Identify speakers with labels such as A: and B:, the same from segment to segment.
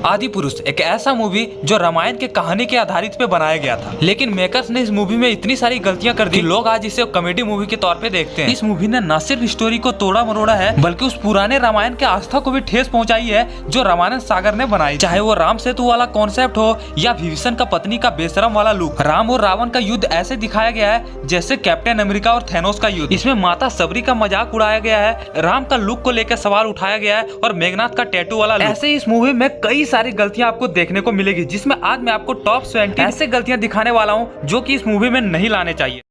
A: आदि पुरुष एक ऐसा मूवी जो रामायण के कहानी के आधारित पे बनाया गया था, लेकिन मेकर्स ने इस मूवी में इतनी सारी गलतियां कर दी लोग आज इसे कॉमेडी मूवी के तौर पे देखते हैं। इस मूवी ने न सिर्फ स्टोरी को तोड़ा मरोड़ा है बल्कि उस पुराने रामायण के आस्था को भी ठेस पहुंचाई है जो रामानंद सागर ने बनाई। चाहे वो राम सेतु वाला कॉन्सेप्ट हो या विभीषण का पत्नी का बेशरम वाला लुक। राम और रावण का युद्ध ऐसे दिखाया गया है जैसे कैप्टन अमेरिका और थैनोस का युद्ध। इसमें माता सबरी का मजाक उड़ाया गया है, राम का लुक को लेकर सवाल उठाया गया है और मेघनाथ का टैटू वाला लुक। ऐसे इस मूवी में कई सारी गलतियां आपको देखने को मिलेगी, जिसमें आज मैं आपको टॉप 20 ऐसे गलतियां दिखाने वाला हूं जो कि इस मूवी में नहीं लाने चाहिए।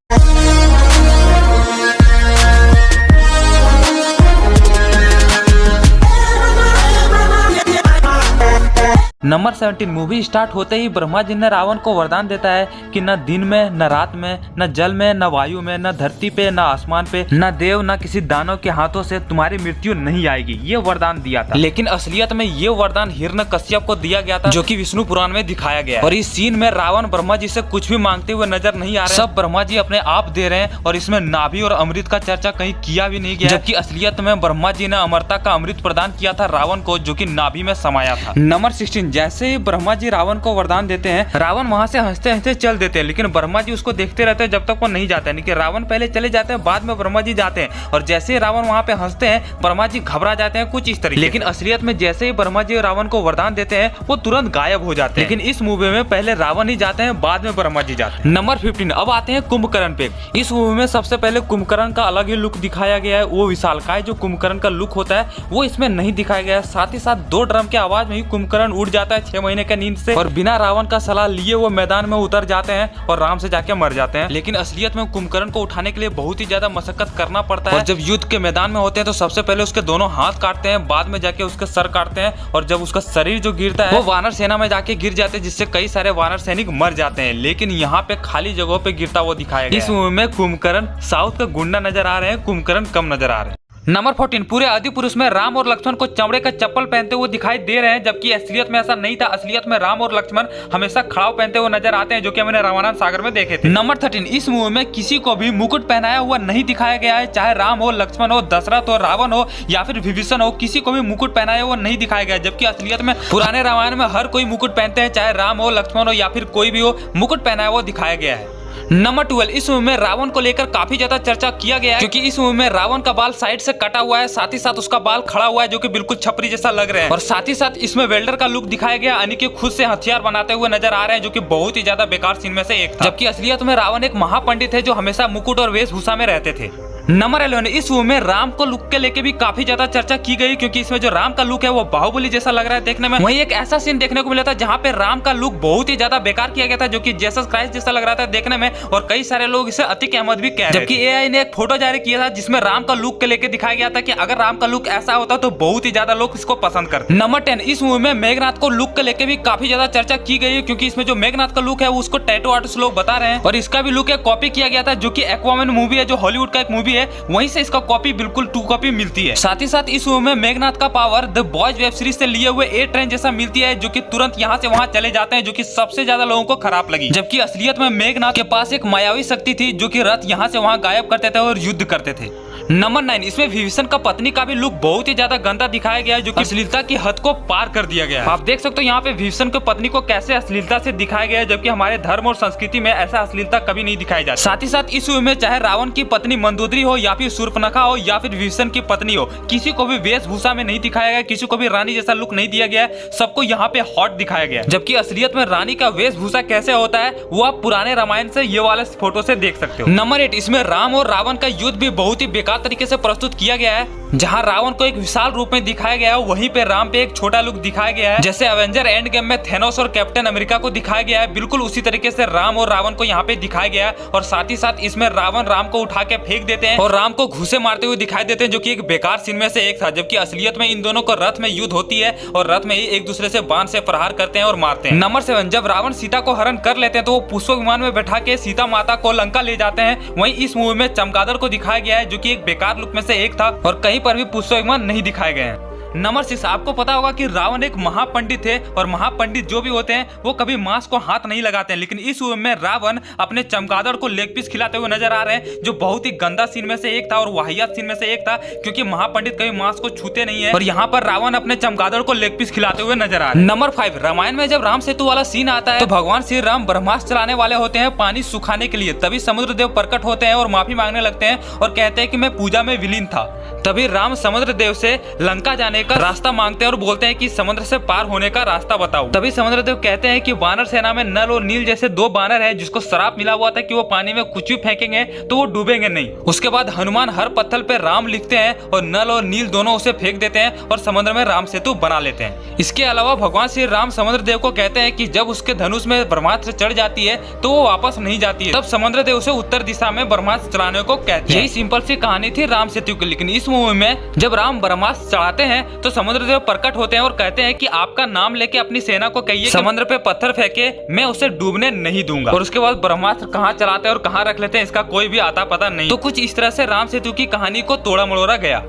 A: नंबर 17। मूवी स्टार्ट होते ही ब्रह्मा जी ने रावण को वरदान देता है कि न दिन में, न रात में, न जल में, न वायु में, न धरती पे, न आसमान पे, न देव, न किसी दानव के हाथों से तुम्हारी मृत्यु नहीं आएगी। ये वरदान दिया था, लेकिन असलियत में ये वरदान हिरण्यकश्यप को दिया गया था, जो कि विष्णु पुराण में दिखाया गया है। और इस सीन में रावण ब्रह्मा जी से कुछ भी मांगते हुए नजर नहीं आ रहे, सब ब्रह्मा जी अपने आप दे रहे हैं और इसमें नाभि और अमृत का चर्चा कहीं किया भी नहीं गया, जबकि असलियत में ब्रह्मा जी ने अमरता का अमृत प्रदान किया था रावण को, जो की नाभि में समाया था। नंबर 16। जैसे ही ब्रह्मा जी रावण को वरदान देते हैं, रावण वहां से हंसते हंसते चल देते हैं, लेकिन ब्रह्मा जी उसको देखते रहते हैं जब तक वो नहीं जाते हैं। लेकिन रावण पहले चले जाते हैं, बाद में ब्रह्मा जी जाते हैं और जैसे ही रावण वहां पे हंसते हैं ब्रह्मा जी घबरा जाते हैं कुछ इस तरीके। लेकिन असलियत में जैसे ही ब्रह्मा जी रावण को वरदान देते हैं वो तुरंत गायब हो जाते हैं। लेकिन इस मूवी में पहले रावण ही जाते हैं, बाद में ब्रह्मा जी जाते हैं। नंबर 15। अब आते हैं कुंभकर्ण पे। इस मूवी में सबसे पहले कुंभकर्ण का अलग ही लुक दिखाया गया है। वो विशालकाय जो कुंभकर्ण का लुक होता है वो इसमें नहीं दिखाया गया है। साथ ही साथ 2 ड्रम के आवाज में ही कुंभकर्ण उड़ जाता है 6 महीने के नींद से और बिना रावण का सलाह लिए वो मैदान में उतर जाते हैं और राम से जाके मर जाते हैं। लेकिन असलियत में कुंभकर्ण को उठाने के लिए बहुत ही ज्यादा मशक्कत करना पड़ता है और जब युद्ध के मैदान में होते हैं तो सबसे पहले उसके दोनों हाथ काटते हैं, बाद में जाके उसका सर काटते हैं और जब उसका शरीर जो गिरता है वो वानर सेना में जाके गिर जाते हैं, जिससे कई सारे वानर सैनिक मर जाते हैं। लेकिन यहाँ पे खाली जगहों पे गिरता हुआ दिखाया गया है। इस मूवी में कुंभकर्ण साउथ का गुंडा नजर आ रहे हैं, कुंभकर्ण कम नजर आ रहे हैं। नंबर 14। पूरे आदि पुरुष में राम और लक्ष्मण को चमड़े का चप्पल पहनते हुए दिखाई दे रहे हैं, जबकि असलियत में ऐसा नहीं था। असलियत में राम और लक्ष्मण हमेशा खड़ाव पहनते हुए नजर आते हैं, जो कि हमने रामानंद सागर में देखे थे। नंबर 13। इस मूवी में किसी को भी मुकुट पहनाया हुआ नहीं दिखाया गया है, चाहे राम हो, लक्ष्मण हो, दशरथ हो, रावण हो या फिर विभीषण हो, किसी को भी मुकुट पहनाया हुआ नहीं दिखाया गया। जबकि असलियत में पुराने रामायण में हर कोई मुकुट पहनते हैं, चाहे राम हो, लक्ष्मण हो या फिर कोई भी हो, मुकुट पहनाया हुआ दिखाया गया है। नंबर 12। इस मूवी में रावण को लेकर काफी ज्यादा चर्चा किया गया है, क्योंकि इस मूवी में रावण का बाल साइड से कटा हुआ है, साथ ही साथ उसका बाल खड़ा हुआ है जो कि बिल्कुल छपरी जैसा लग रहा है और साथ ही साथ इसमें वेल्डर का लुक दिखाया गया, यानी कि खुद से हथियार बनाते हुए नजर आ रहे हैं, जो कि बहुत ही ज्यादा बेकार सीन में से एक था। जबकि असलियत में रावण एक महापंडित है जो हमेशा मुकुट और वेशभूषा में रहते थे। नंबर 11। इस मूवी में राम को लुक के लेके भी काफी ज्यादा चर्चा की गई, क्योंकि इसमें जो राम का लुक है वो बाहुबली जैसा लग रहा है देखने में। वहीं एक ऐसा सीन देखने को मिला था जहां पे राम का लुक बहुत ही ज्यादा बेकार किया गया था, जो कि जीसस क्राइस्ट जैसा लग रहा था देखने में और कई सारे लोग इसे अतिक अहमद भी कह रहे थे। जबकि एआई ने एक फोटो जारी किया था जिसमें राम का लुक के लेके दिखाया गया था कि अगर राम का लुक ऐसा होता तो बहुत ही ज्यादा लोग इसको पसंद करते। नंबर 10। इस मूवी में मेघनाथ को लुक के लेके भी काफी ज्यादा चर्चा की गई है, क्योंकि इसमें जो मेघनाथ का लुक है वो उसको टैटू आर्टिस्ट लोग बता रहे हैं और इसका भी लुक कॉपी किया गया था, जो कि एक्वामैन मूवी है जो हॉलीवुड का एक मूवी है, वहीं से कॉपी बिल्कुल 2 कॉपी मिलती है। साथ ही साथ इस मूवी में मेघनाथ का power the boys web series से लिए हुए ए ट्रेन जैसा मिलती है, जो कि तुरंत यहाँ से वहां चले जाते हैं, जो कि सबसे ज्यादा लोगों को खराब लगी। जबकि असलियत में मेघनाथ के पास एक मायावी शक्ति थी, जो कि रथ यहाँ से वहां गायब करते थे और युद्ध करते थे। नंबर 9। इसमें विभीषण का पत्नी का भी लुक बहुत ही ज्यादा गंदा दिखाया गया है, जो कि अश्लीलता की हद को पार कर दिया गया है। आप देख सकते हो यहाँ पे विभीषण की पत्नी को कैसे अश्लीलता से दिखाया गया है, जबकि हमारे धर्म और संस्कृति में ऐसा अश्लीलता कभी नहीं दिखाई जाती। साथ ही साथ इस मूवी में चाहे रावण की पत्नी मंदोदरी हो या फिर शूर्पणखा हो या फिर विभीषण की पत्नी हो, किसी को भी वेशभूषा में नहीं दिखाया गया, किसी को भी रानी जैसा लुक नहीं दिया गया, सबको यहाँ पे हॉट दिखाया गया। जबकि असलियत में रानी का वेशभूषा कैसे होता है वो आप पुराने रामायण से ये वाले फोटो से देख सकते हो। नंबर 8। इसमें राम और रावण का युद्ध भी बहुत ही बेकार तरीके से प्रस्तुत किया गया है, जहां रावण को एक विशाल रूप में दिखाया गया है, वहीं पे राम पे एक छोटा लुक दिखाया गया है, जैसे एवेंजर एंड गेम में थेनोस और कैप्टन अमेरिका को दिखाया गया है, बिल्कुल उसी तरीके से राम और रावण को यहाँ पे दिखाया गया है। और साथ ही साथ इसमें रावण राम को उठा के फेंक देते हैं और राम को घूंसे मारते हुए दिखाई देते हैं, जो कि एक बेकार सीन में से एक था। जबकि असलियत में इन दोनों को रथ में युद्ध होती है और रथ में ही एक दूसरे से बाण से प्रहार करते हैं और मारते हैं। नंबर 7। जब रावण सीता को हरण कर लेते हैं तो वो पुष्प विमान में बैठा के सीता माता को लंका ले जाते हैं। वहीं इस मूवी में चमगादड़ को दिखाया गया है, जो कि एक बेकार लुक में से एक था और कहीं पर भी पुष्प विमान नहीं दिखाए गए हैं। नंबर 6, आपको पता होगा कि रावण एक महापंडित है और महापंडित जो भी होते हैं वो कभी मांस को हाथ नहीं लगाते हैं, लेकिन इस मूवी में रावण अपने चमगादड़ को लेग पीस खिलाते हुए नजर आ रहे हैं, जो बहुत ही गंदा सीन में से एक था और वाहियात सीन में से एक था, क्योंकि महापंडित कभी मांस को छूते नहीं है और यहाँ पर रावण अपने चमगादड़ को लेग पीस खिलाते हुए नजर आ रहे हैं। नंबर 5, रामायण में जब राम सेतु वाला सीन आता है तो भगवान श्री राम ब्रह्मास्त्र चलाने वाले होते हैं पानी सुखाने के लिए, तभी समुद्र देव प्रकट होते हैं और माफी मांगने लगते हैं और कहते हैं कि मैं पूजा में विलीन था। तभी राम समुद्र देव से लंका जाने का रास्ता मांगते हैं और बोलते हैं कि समुद्र से पार होने का रास्ता बताओ। तभी समुद्र देव कहते हैं कि वानर सेना में नल और नील जैसे 2 बानर हैं जिसको श्राप मिला हुआ था कि वो पानी में कुछ भी फेंकेंगे तो वो डूबेंगे नहीं। उसके बाद हनुमान हर पत्थर पे राम लिखते हैं और नल और नील दोनों उसे फेंक देते हैं और समुद्र में राम सेतु बना लेते हैं। इसके अलावा भगवान श्री राम समुद्र देव को कहते हैं कि जब उसके धनुष में ब्रह्मास्त्र चढ़ जाती है तो वो वापस नहीं जाती है, तब समुद्र देव से उत्तर दिशा में ब्रह्मास्त्र चलाने को कहते हैं। यही सिंपल सी कहानी थी राम सेतु की। लेकिन इस मूवी में जब राम ब्रह्मास्त्र चढ़ाते हैं तो समुद्र देव प्रकट होते हैं और कहते हैं कि आपका नाम लेके अपनी सेना को कहिए समुद्र पे पत्थर फेंके, मैं उसे डूबने नहीं दूंगा। और उसके बाद ब्रह्मास्त्र कहाँ चलाते हैं और कहाँ रख लेते हैं इसका कोई भी आता पता नहीं। तो कुछ इस तरह से राम सेतु की कहानी को तोड़ा मरोड़ा गया।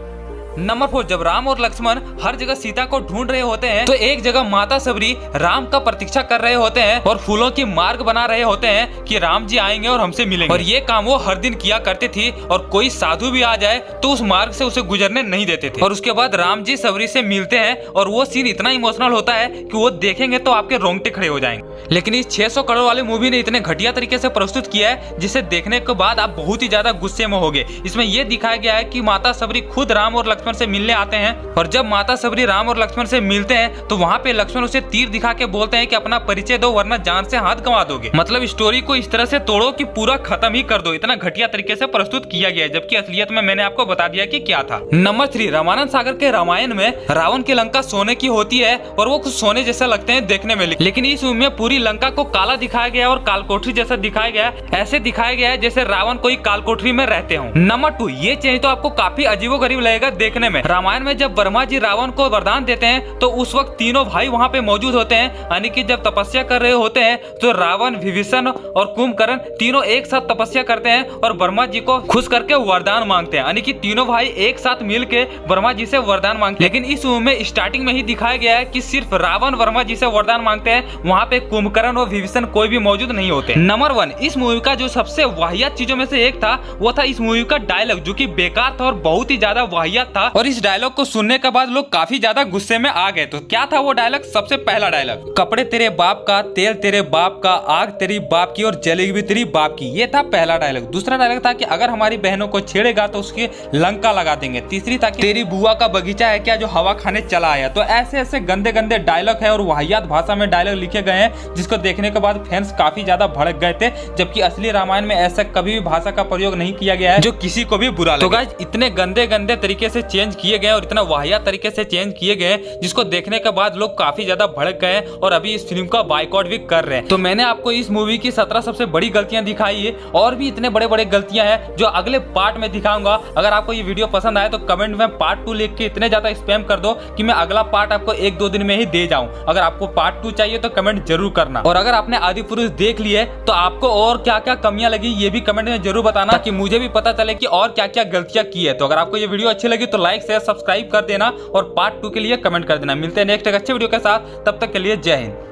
A: नंबर 4, जब राम और लक्ष्मण हर जगह सीता को ढूंढ रहे होते हैं तो एक जगह माता सबरी राम का प्रतीक्षा कर रहे होते हैं और फूलों की मार्ग बना रहे होते हैं कि राम जी आएंगे और हमसे मिलेंगे। और ये काम वो हर दिन किया करती थी और कोई साधु भी आ जाए तो उस मार्ग से उसे गुजरने नहीं देते थे। और उसके बाद राम जी सबरी से मिलते हैं और वो सीन इतना इमोशनल होता है कि वो देखेंगे तो आपके रोंगटे खड़े हो जाएंगे। लेकिन इस 600 करोड़ वाली मूवी ने इतने घटिया तरीके से प्रस्तुत किया है जिसे देखने के बाद आप बहुत ही ज्यादा गुस्से में होगे। इसमें यह दिखाया गया है कि माता सबरी खुद राम और लक्ष्मण से मिलने आते हैं और जब माता सबरी राम और लक्ष्मण से मिलते हैं तो वहाँ पे लक्ष्मण उसे तीर दिखा के बोलते हैं कि अपना परिचय दो वरना जान से हाथ गंवा दोगे। मतलब स्टोरी को इस तरह से तोड़ो कि पूरा खत्म ही कर दो। इतना घटिया तरीके से प्रस्तुत किया गया है, जबकि असलियत में मैंने आपको बता दिया कि क्या था। नंबर 3, रामानंद सागर के रामायण में रावण की लंका सोने की होती है और वो कुछ सोने जैसा लगते हैं देखने में, लेकिन इस मूवी में पूरी लंका को काला दिखाया गया और कालकोठरी जैसा दिखाया गया। ऐसे दिखाया गया है जैसे रावण कोई कालकोठरी में रहते हो। नंबर 2, ये चेंज तो आपको काफी अजीबोगरीब लगेगा देखने में। रामायण में जब ब्रह्मा जी रावण को वरदान देते हैं तो उस वक्त तीनों भाई वहाँ पे मौजूद होते हैं, यानी कि जब तपस्या कर रहे होते हैं तो रावण, विभीषण और कुंभकर्ण तीनों एक साथ तपस्या करते हैं और ब्रह्मा जी को खुश करके वरदान मांगते हैं, यानी कि तीनों भाई एक साथ मिल के ब्रह्मा जी से वरदान मांगते हैं। लेकिन इस मूवी में स्टार्टिंग में ही दिखाया गया है कि सिर्फ रावण ब्रह्मा जी से वरदान मांगते हैं, वहाँ पे कुंभकर्ण और विभीषण कोई भी मौजूद नहीं होते। नंबर 1, इस मूवी का जो सबसे वाहियात चीजों में से एक था वो था इस मूवी का डायलॉग, जो कि बेकार था और बहुत ही ज्यादा वाहियात था। और इस डायलॉग को सुनने के बाद लोग काफी ज्यादा गुस्से में आ गए। तो क्या था वो डायलॉग? सबसे पहला डायलॉग, कपड़े तेरे बाप का, तेल तेरे बाप का, आग तेरी बाप की और जलेबी तेरी बाप की। ये था पहला डायलॉग। दूसरा डायलॉग था कि अगर हमारी बहनों को छेड़ेगा तो उसकी लंका लगा देंगे। तीसरी था कि तेरी बुआ का बगीचा है क्या जो हवा खाने चला आया। तो ऐसे ऐसे गंदे गंदे डायलॉग है और वाहियात भाषा में डायलॉग लिखे गए हैं, जिसको देखने के बाद फैंस काफी ज्यादा भड़क गए थे, जबकि असली रामायण में ऐसा कभी भी भाषा का प्रयोग नहीं किया गया है जो किसी को भी बुरा लगे। तो गाइस, इतने गंदे गंदे तरीके से चेंज किए गए और इतना वाहियात तरीके से चेंज किए गए जिसको देखने के बाद लोग काफी ज्यादा भड़क गए और अभी इस फिल्म का बाइकआउट भी कर रहे हैं। तो मैंने आपको इस मूवी की 17 सबसे बड़ी गलतियां दिखाई है और भी इतने बड़े बड़े गलतियां हैं जो अगले पार्ट में दिखाऊंगा। अगर आपको ये वीडियो पसंद आए तो कमेंट में पार्ट 2 लिख के इतने ज्यादा स्पैम कर दो कि मैं अगला पार्ट आपको 1-2 दिन में ही दे जाऊं। अगर आपको पार्ट 2 चाहिए तो कमेंट जरूर करना। और अगर आपने आदिपुरुष देख लिए तो आपको और क्या क्या कमियां लगी ये भी कमेंट में जरूर बताना, ताकि मुझे भी पता चले कि और क्या क्या गलतियां की है। तो अगर आपको ये वीडियो अच्छी लगी तो लाइक शेयर सब्सक्राइब कर देना और पार्ट 2 के लिए कमेंट कर देना। मिलते हैं नेक्स्ट एक अच्छे वीडियो के साथ, तब तक के लिए जय हिंद।